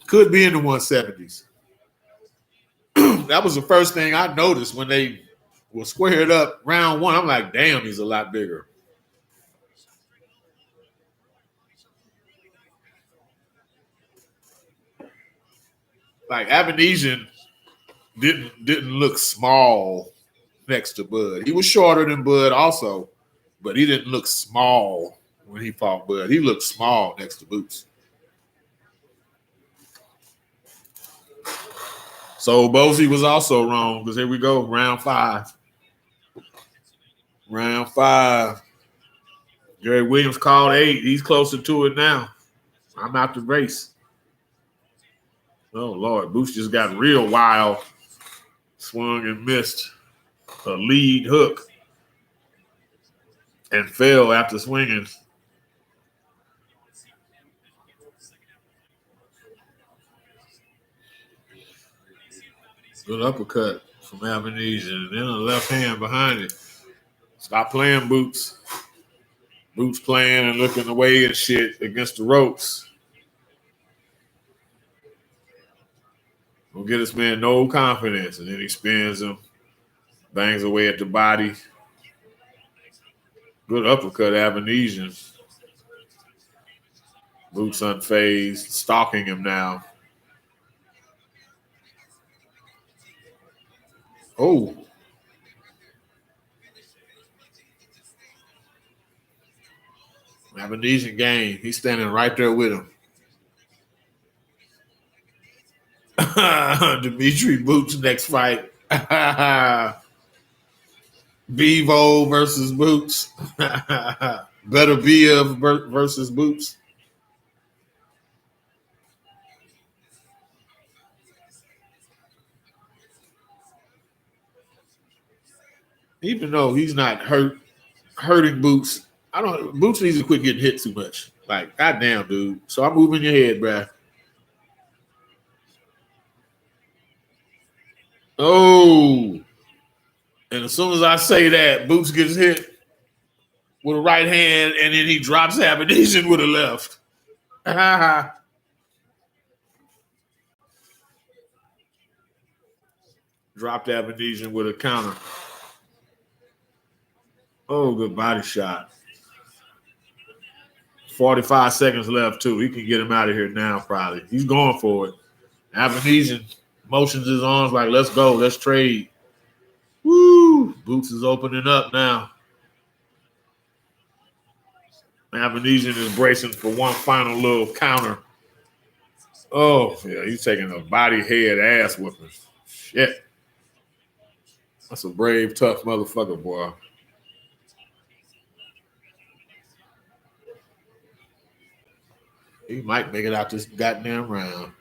Could be in the 170s. That was the first thing I noticed when they were squared up round one. I'm like, damn, he's a lot bigger. Like Avanesyan didn't look small next to Bud. He was shorter than Bud also, but he didn't look small when he fought Bud. He looked small next to Boots. So Bozy was also wrong because here we go, round five. Round five. Gary Williams called 8. He's closer to it now. I'm out the race. Oh, Lord. Boots just got real wild. Swung and missed a lead hook and fell after swinging. Good uppercut from Avanesyan, and then a left hand behind it. Stop playing, Boots. Boots playing and looking away and shit against the ropes. Will get this man no confidence, and then he spins him, bangs away at the body. Good uppercut, Avanesyan. Boots unfazed, stalking him now. Oh. Avanesyan game. He's standing right there with him. Dimitri Boots next fight. Bevo versus Boots. Better Bia versus Boots. Even though he's not hurting Boots, Boots needs to quit getting hit too much. Like, goddamn, dude. So I'm moving your head, bruh. Oh. And as soon as I say that, Boots gets hit with a right hand, and then he drops Avanesyan with a left. Dropped Avanesyan with a counter. Oh, good body shot. 45 seconds left, too. He can get him out of here now, probably. He's going for it. Avanesyan motions his arms like, let's go, let's trade. Woo! Boots is opening up now. Avanesyan is bracing for one final little counter. Oh, yeah, he's taking a body head ass whooping. Shit. That's a brave, tough motherfucker, boy. He might make it out this goddamn round.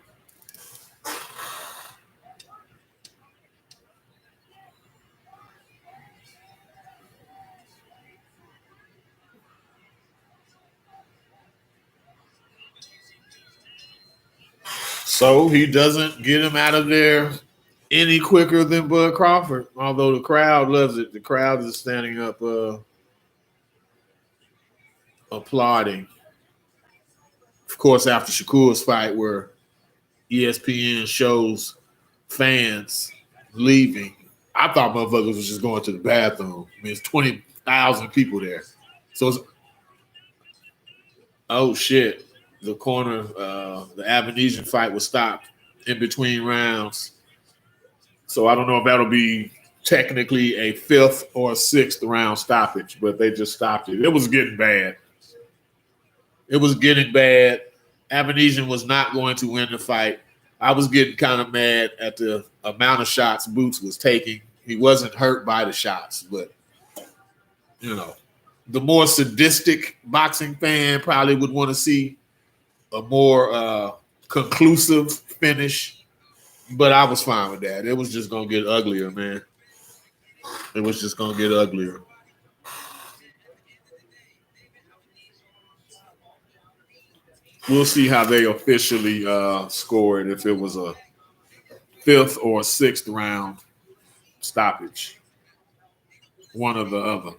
So he doesn't get him out of there any quicker than Bud Crawford, although the crowd loves it. The crowd is standing up applauding. Of course, after Shakur's fight where ESPN shows fans leaving, I thought motherfuckers was just going to the bathroom. I mean, it's 20,000 people there. So it's, oh, shit. The corner, the Avanesyan fight was stopped in between rounds. So I don't know if that'll be technically a 5th or 6th round stoppage, but they just stopped it. It was getting bad. Avanesyan was not going to win the fight. I was getting kind of mad at the amount of shots Boots was taking. He wasn't hurt by the shots, but, you know, the more sadistic boxing fan probably would want to see a more conclusive finish, but I was fine with that. It was just going to get uglier, man. It was just going to get uglier. We'll see how they officially score it, if it was a 5th or 6th round stoppage. One or the other.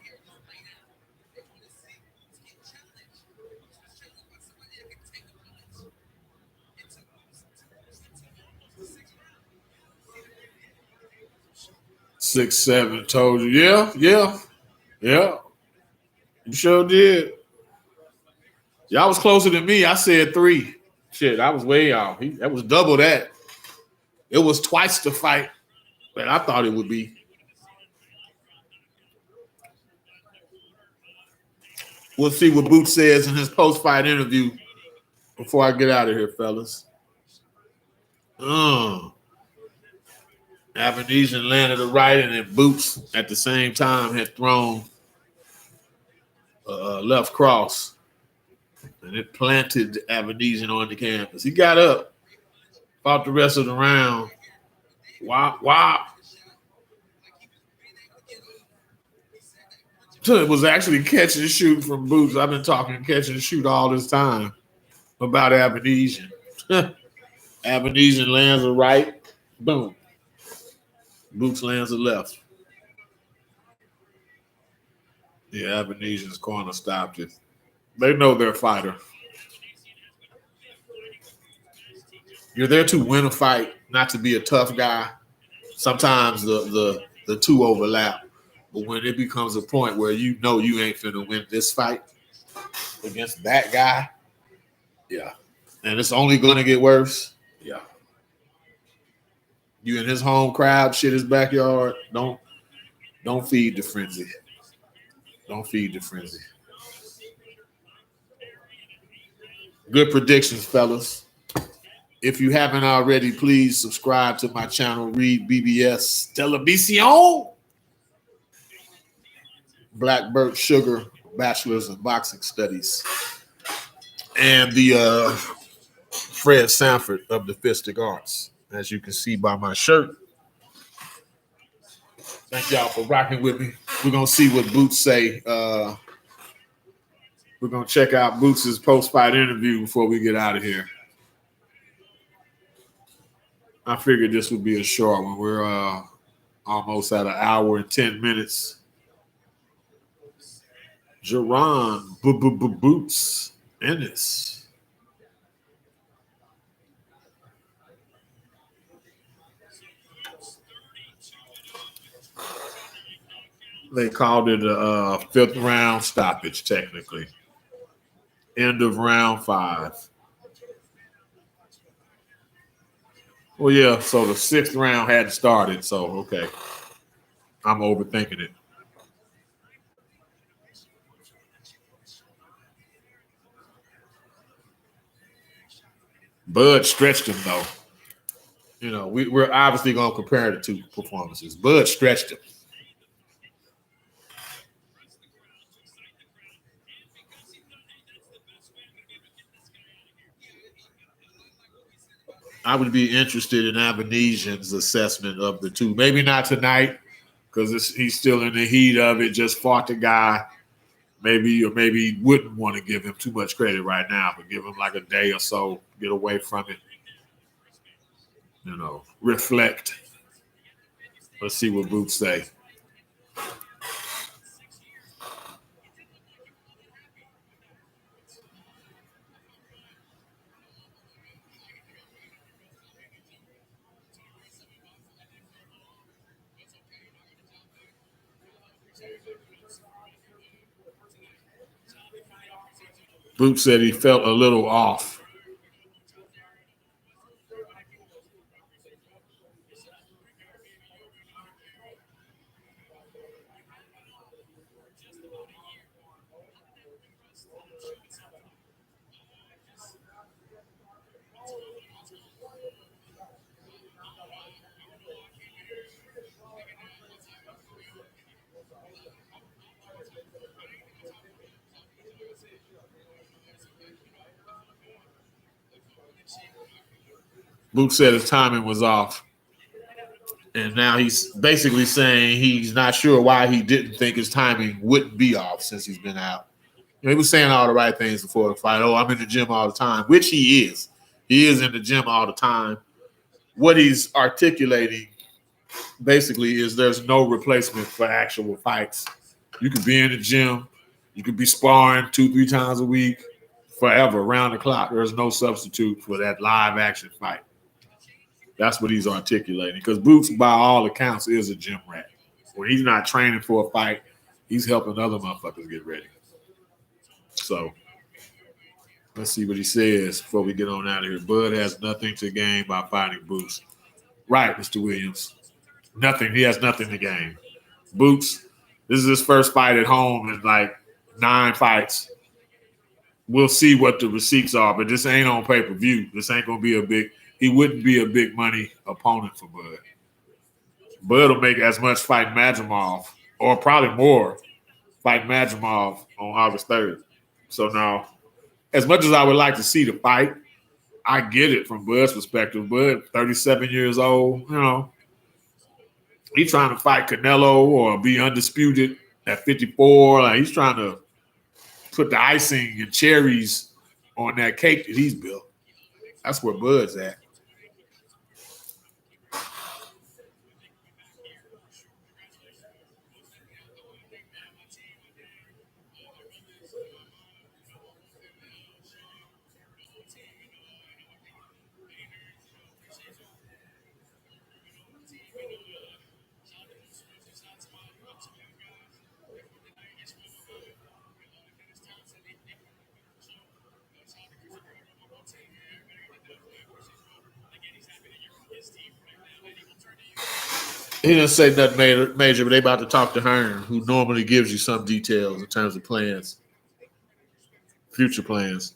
Six, 7, told you. Yeah. You sure did. Y'all was closer than me. I said 3. Shit, I was way off. That was double that. It was twice the fight that I thought it would be. We'll see what Boots says in his post-fight interview before I get out of here, fellas. Avanesyan landed a right, and then Boots at the same time had thrown left cross, and it planted Avanesyan on the canvas. He got up, fought the rest of the round. Wow. It was actually catch and shoot from Boots. I've been talking catch and shoot all this time about Avanesyan. Avanesyan lands a right, boom. Boots lands a left. Yeah, Avanesyan's corner stopped it. They know they're a fighter. You're there to win a fight, not to be a tough guy. Sometimes the two overlap. But when it becomes a point where you know you ain't finna win this fight against that guy, yeah. And it's only gonna get worse, yeah. You in his home crowd, shit his backyard. Don't feed the frenzy. Don't feed the frenzy. Good predictions, fellas. If you haven't already, please subscribe to my channel, REED-BBS Television. Black Birch Sugar, Bachelor's in Boxing Studies. And the Fred Sanford of the Fistic Arts, as you can see by my shirt. Thank y'all for rocking with me. We're going to see what Boots say. We're going to check out Boots' post-fight interview before we get out of here. I figured this would be a short one. We're almost at 1 hour and 10 minutes. Jaron, Boots, Ennis. They called it a 5th round stoppage, technically. End of round 5. Well, yeah, so the 6th round hadn't started, so okay. I'm overthinking it. Bud stretched him, though. You know, we're obviously going to compare the two performances. Bud stretched him. I would be interested in Avanesyan's assessment of the two. Maybe not tonight, because he's still in the heat of it, just fought the guy. Maybe wouldn't want to give him too much credit right now, but give him like a day or so, get away from it. You know, reflect. Let's see what Boots say. Boots said he felt a little off. Boots said his timing was off. And now he's basically saying he's not sure why he didn't think his timing wouldn't be off since he's been out. He was saying all the right things before the fight. Oh, I'm in the gym all the time, which he is. He is in the gym all the time. What he's articulating basically is there's no replacement for actual fights. You could be in the gym. You could be sparring 2-3 times a week, forever, around the clock. There's no substitute for that live action fight. That's what he's articulating. Because Boots, by all accounts, is a gym rat. When he's not training for a fight, he's helping other motherfuckers get ready. So let's see what he says before we get on out of here. Bud has nothing to gain by fighting Boots. Right, Mr. Williams. Nothing. He has nothing to gain. Boots, this is his first fight at home in like 9 fights. We'll see what the receipts are, but this ain't on pay-per-view. This ain't going to be a big – he wouldn't be a big money opponent for Bud. Bud will make as much fighting Madrimov, or probably more, fighting Madrimov on August 3rd. So now, as much as I would like to see the fight, I get it from Bud's perspective. Bud, 37 years old, you know, he's trying to fight Canelo or be undisputed at 54. Like, he's trying to put the icing and cherries on that cake that he's built. That's where Bud's at. He didn't say nothing major, but they about to talk to Hearn, who normally gives you some details in terms of plans, future plans.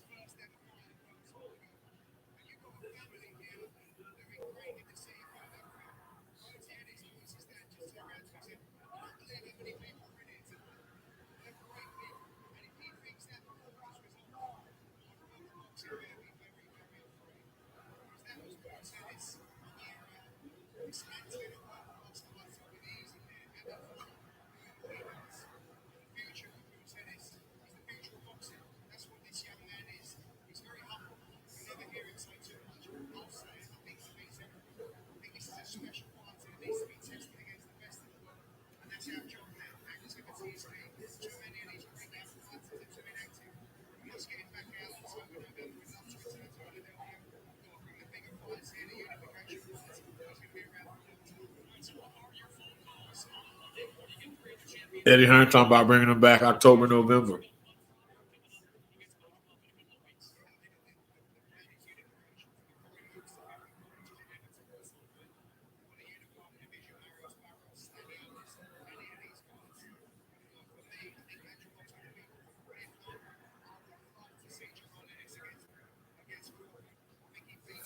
Eddie Hearn talking about bringing him back October, November.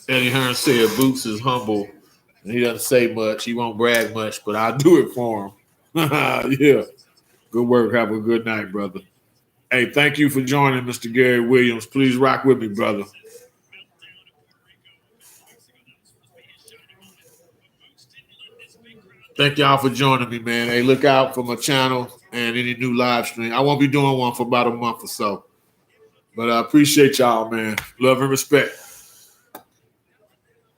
Eddie Hearn said Boots is humble and he doesn't say much. He won't brag much, but I'll do it for him. Yeah. Good work. Have a good night, brother. Hey, thank you for joining, Mr. Gary Williams. Please rock with me, brother. Thank y'all for joining me, man. Hey, look out for my channel and any new live stream. I won't be doing one for about a month or so. But I appreciate y'all, man. Love and respect.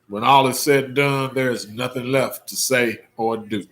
When all is said and done, there is nothing left to say or do.